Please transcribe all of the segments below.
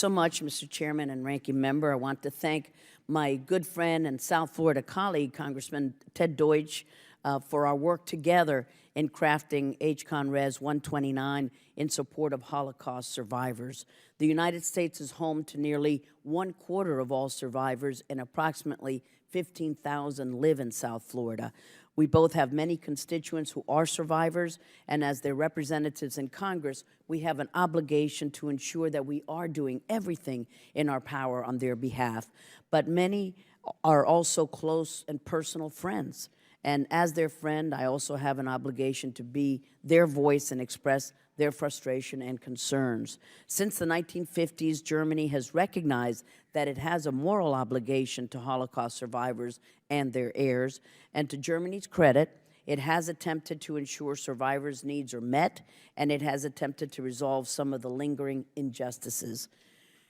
so much, Mr. Chairman and Ranking Member. I want to thank my good friend and South Florida colleague, Congressman Ted Deutsch, for our work together in crafting H-Con Res 129 in support of Holocaust survivors. The United States is home to nearly 1/4 of all survivors, and approximately 15,000 live in South Florida. We both have many constituents who are survivors, and as their representatives in Congress, we have an obligation to ensure that we are doing everything in our power on their behalf. But many are also close and personal friends. And as their friend, I also have an obligation to be their voice and express their frustration and concerns. Since the 1950s, Germany has recognized that it has a moral obligation to Holocaust survivors and their heirs. And to Germany's credit, it has attempted to ensure survivors' needs are met, and it has attempted to resolve some of the lingering injustices.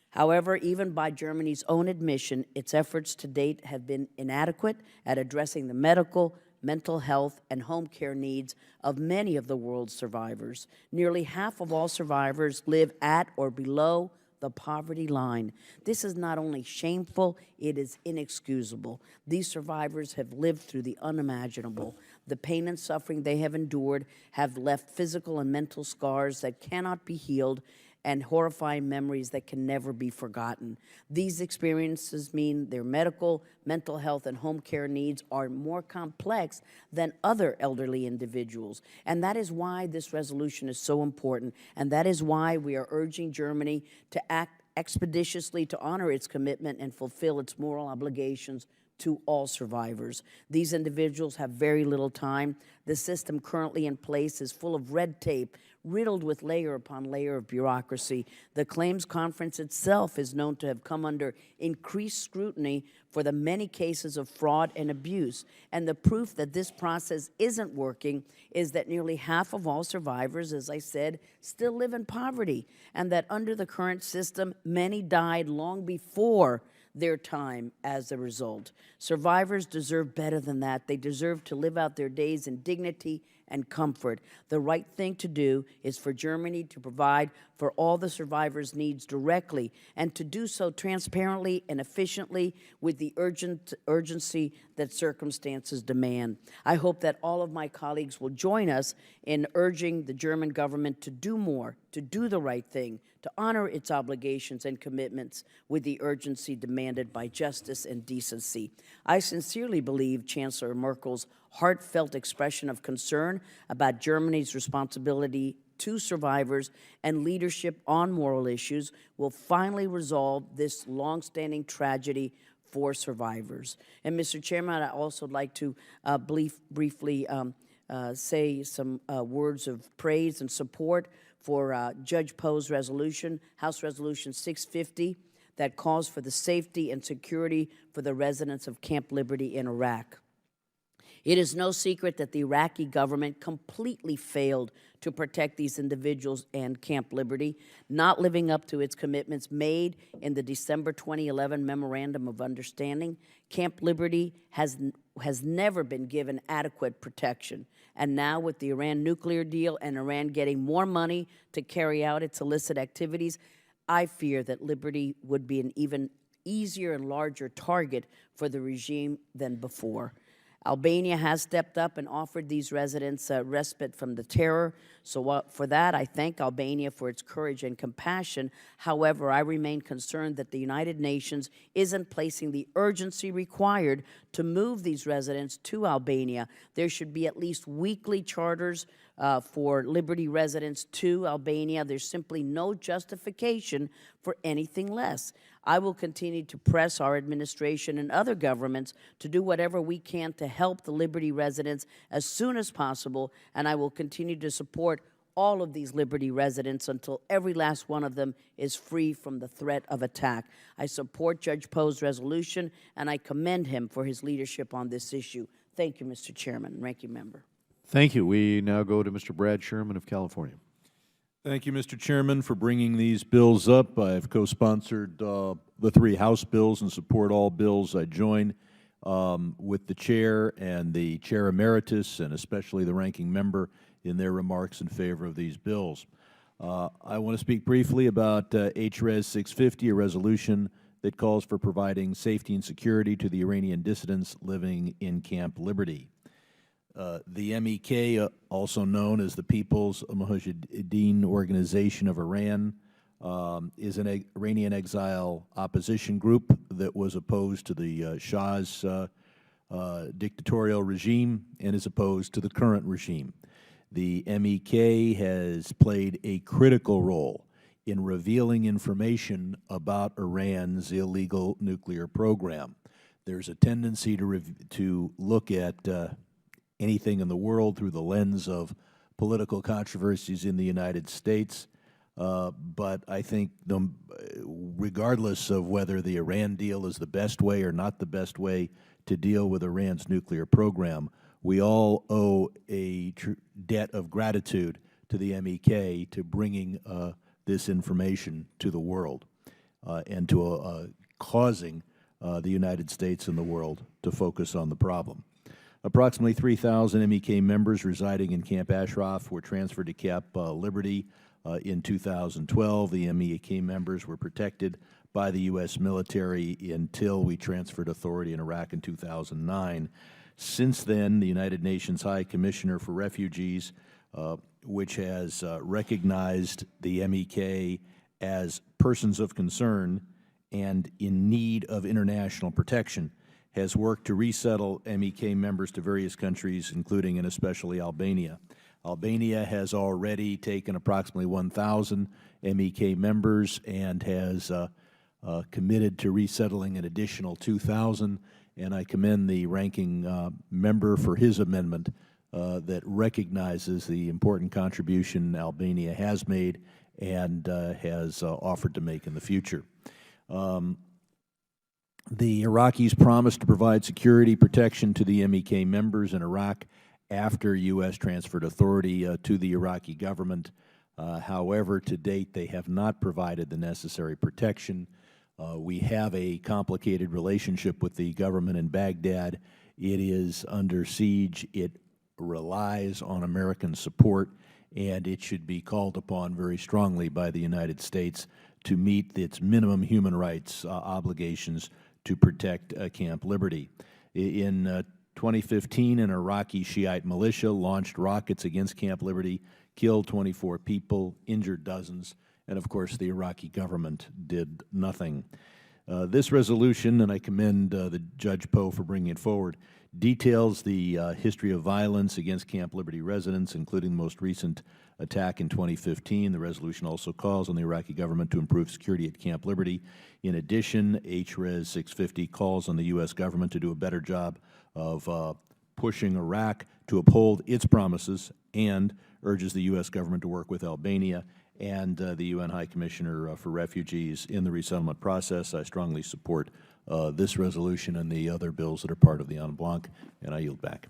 However, even by Germany's own admission, its efforts to date have been inadequate at addressing the medical, mental health, and home care needs of many of the world's survivors. Nearly half of all survivors live at or below the poverty line. This is not only shameful, it is inexcusable. These survivors have lived through the unimaginable. The pain and suffering they have endured have left physical and mental scars that cannot be healed, and horrifying memories that can never be forgotten. These experiences mean their medical, mental health, and home care needs are more complex than other elderly individuals. And that is why this resolution is so important, and that is why we are urging Germany to act expeditiously to honor its commitment and fulfill its moral obligations to all survivors. These individuals have very little time. The system currently in place is full of red tape, riddled with layer upon layer of bureaucracy. The claims conference itself is known to have come under increased scrutiny for the many cases of fraud and abuse. And the proof that this process isn't working is that nearly half of all survivors, as I said, still live in poverty, and that under the current system, many died long before their time as a result. Survivors deserve better than that. They deserve to live out their days in dignity and comfort. The right thing to do is for Germany to provide for all the survivors' needs directly, and to do so transparently and efficiently with the urgency that circumstances demand. I hope that all of my colleagues will join us in urging the German government to do more, to do the right thing, to honor its obligations and commitments with the urgency demanded by justice and decency. I sincerely believe Chancellor Merkel's heartfelt expression of concern about Germany's responsibility to survivors and leadership on moral issues will finally resolve this longstanding tragedy for survivors. And Mr. Chairman, I'd also like to briefly say some words of praise and support for Judge Poe's resolution, House Resolution 650, that calls for the safety and security for the residents of Camp Liberty in Iraq. It is no secret that the Iraqi government completely failed to protect these individuals and Camp Liberty, not living up to its commitments made in the December 2011 Memorandum of Understanding. Camp Liberty has never been given adequate protection. And now with the Iran nuclear deal and Iran getting more money to carry out its illicit activities, I fear that Liberty would be an even easier and larger target for the regime than before. Albania has stepped up and offered these residents respite from the terror. So for that, I thank Albania for its courage and compassion. However, I remain concerned that the United Nations isn't placing the urgency required to move these residents to Albania. There should be at least weekly charters for Liberty residents to Albania. There's simply no justification for anything less. I will continue to press our administration and other governments to do whatever we can to help the Liberty residents as soon as possible, and I will continue to support all of these Liberty residents until every last one of them is free from the threat of attack. I support Judge Poe's resolution, and I commend him for his leadership on this issue. Thank you, Mr. Chairman, Ranking Member. Thank you. We now go to Mr. Brad Sherman of California. Thank you, Mr. Chairman, for bringing these bills up. I've co-sponsored the 3 House bills and support all bills. I join with the Chair and the Chair Emeritus, and especially the Ranking Member, in their remarks in favor of these bills. I want to speak briefly about HRES 650, a resolution that calls for providing safety and security to the Iranian dissidents living in Camp Liberty. The MEK, also known as the People's Mujahideen Organization of Iran, is an Iranian exile opposition group that was opposed to the Shah's dictatorial regime and is opposed to the current regime. The MEK has played a critical role in revealing information about Iran's illegal nuclear program. There's a tendency to look at anything in the world through the lens of political controversies in the United States, but I think regardless of whether the Iran deal is the best way or not the best way to deal with Iran's nuclear program, we all owe a debt of gratitude to the MEK to bringing this information to the world and to causing the United States and the world to focus on the problem. Approximately 3,000 MEK members residing in Camp Ashraf were transferred to Camp Liberty in 2012. The MEK members were protected by the U.S. military until we transferred authority in Iraq in 2009. Since then, the United Nations High Commissioner for Refugees, which has recognized the MEK as persons of concern and in need of international protection, has worked to resettle MEK members to various countries, including and especially Albania. Albania has already taken approximately 1,000 MEK members and has committed to resettling an additional 2,000, and I commend the ranking member for his amendment that recognizes the important contribution Albania has made and has offered to make in the future. The Iraqis promised to provide security protection to the MEK members in Iraq after U.S. transferred authority to the Iraqi government. However, to date, they have not provided the necessary protection. We have a complicated relationship with the government in Baghdad. It is under siege. It relies on American support, and it should be called upon very strongly by the United States to meet its minimum human rights obligations to protect Camp Liberty. In 2015, an Iraqi Shiite militia launched rockets against Camp Liberty, killed 24 people, injured dozens, and of course the Iraqi government did nothing. This resolution, and I commend the Judge Poe for bringing it forward, details the history of violence against Camp Liberty residents, including the most recent attack in 2015. The resolution also calls on the Iraqi government to improve security at Camp Liberty. In addition, HRES 650 calls on the U.S. government to do a better job of pushing Iraq to uphold its promises and urges the U.S. government to work with Albania and the UN High Commissioner for Refugees in the resettlement process. I strongly support this resolution and the other bills that are part of the en bloc, and I yield back.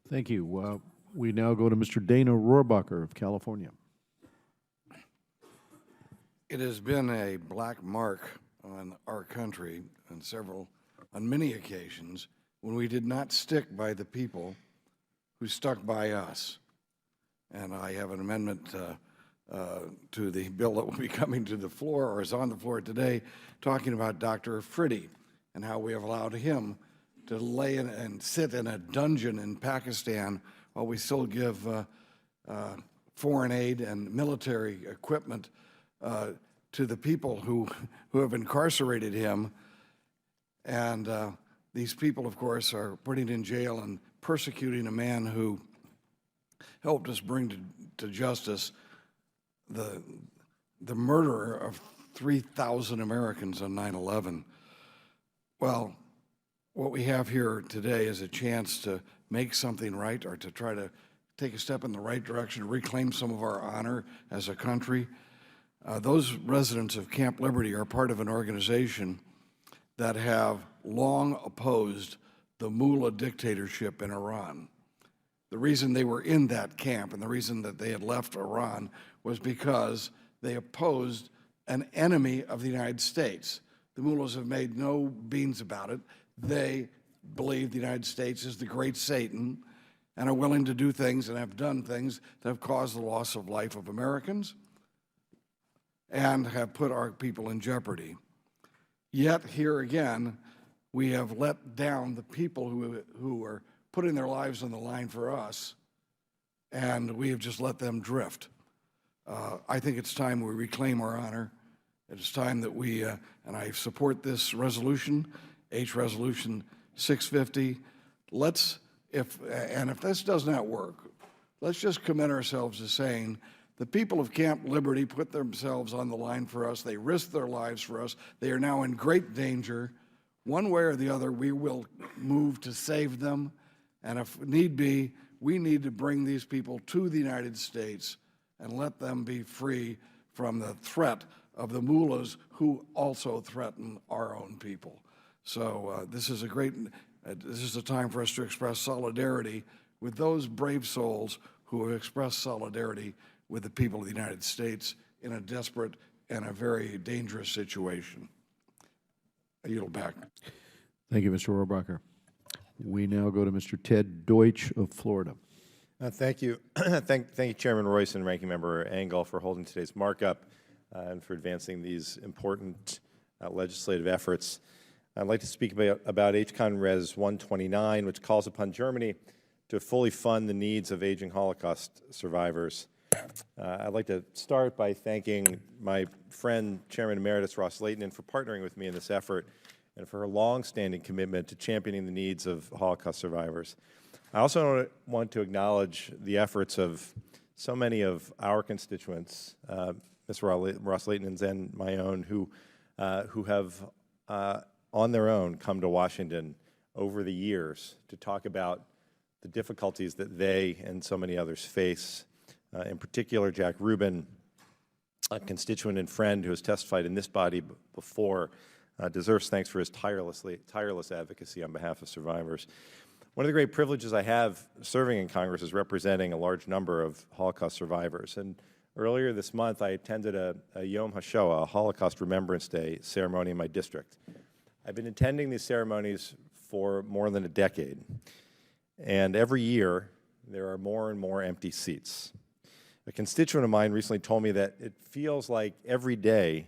Thank you. We now go to Mr. Dana Rohrabacher of California. It has been a black mark on our country on many occasions, when we did not stick by the people who stuck by us. And I have an amendment to the bill that will be coming to the floor, or is on the floor today, talking about Dr. Afridi and how we have allowed him to lay in and sit in a dungeon in Pakistan while we still give foreign aid and military equipment to the people who have incarcerated him. And these people, of course, are putting in jail and persecuting a man who helped us bring to justice the murderer of 3,000 Americans on 9/11. Well, what we have here today is a chance to make something right, or to try to take a step in the right direction, to reclaim some of our honor as a country. Those residents of Camp Liberty are part of an organization that have long opposed the mullah dictatorship in Iran. The reason they were in that camp and the reason that they had left Iran was because they opposed an enemy of the United States. The mullahs have made no beans about it. They believe the United States is the great Satan, and are willing to do things and have done things that have caused the loss of life of Americans and have put our people in jeopardy. Yet here again, we have let down the people who are putting their lives on the line for us, and we have just let them drift. I think it's time we reclaim our honor. It's time that we, and I support this resolution, Resolution 650. If this does not work, let's just commit ourselves to saying the people of Camp Liberty put themselves on the line for us. They risked their lives for us. They are now in great danger. One way or the other, we will move to save them. And if need be, we need to bring these people to the United States and let them be free from the threat of the mullahs who also threaten our own people. So this is a time for us to express solidarity with those brave souls who have expressed solidarity with the people of the United States in a desperate and a very dangerous situation. I yield back. Thank you, Mr. Rohrabacher. We now go to Mr. Ted Deutsch of Florida. Thank you. Thank you, Chairman Royce and Ranking Member Engel, for holding today's markup and for advancing these important legislative efforts. I'd like to speak about HCON Res 129, which calls upon Germany to fully fund the needs of aging Holocaust survivors. I'd like to start by thanking my friend, Chairman Emeritus Ross Leighton, for partnering with me in this effort and for her long-standing commitment to championing the needs of Holocaust survivors. I also want to acknowledge the efforts of so many of our constituents, Mr. Ross Leighton's and my own, who have on their own come to Washington over the years to talk about the difficulties that they and so many others face. In particular, Jack Rubin, a constituent and friend who has testified in this body before, deserves thanks for his tireless advocacy on behalf of survivors. One of the great privileges I have serving in Congress is representing a large number of Holocaust survivors. And earlier this month, I attended a Yom HaShoah, a Holocaust Remembrance Day ceremony in my district. I've been attending these ceremonies for more than a decade. And every year, there are more and more empty seats. A constituent of mine recently told me that it feels like every day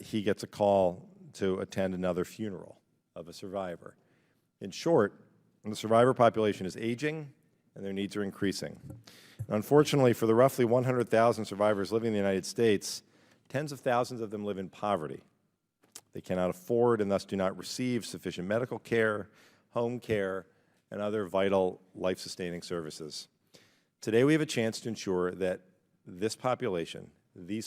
he gets a call to attend another funeral of a survivor. In short, the survivor population is aging and their needs are increasing. Unfortunately, for the roughly 100,000 survivors living in the United States, tens of thousands of them live in poverty. They cannot afford and thus do not receive sufficient medical care, home care, and other vital life-sustaining services. Today we have a chance to ensure that this population, these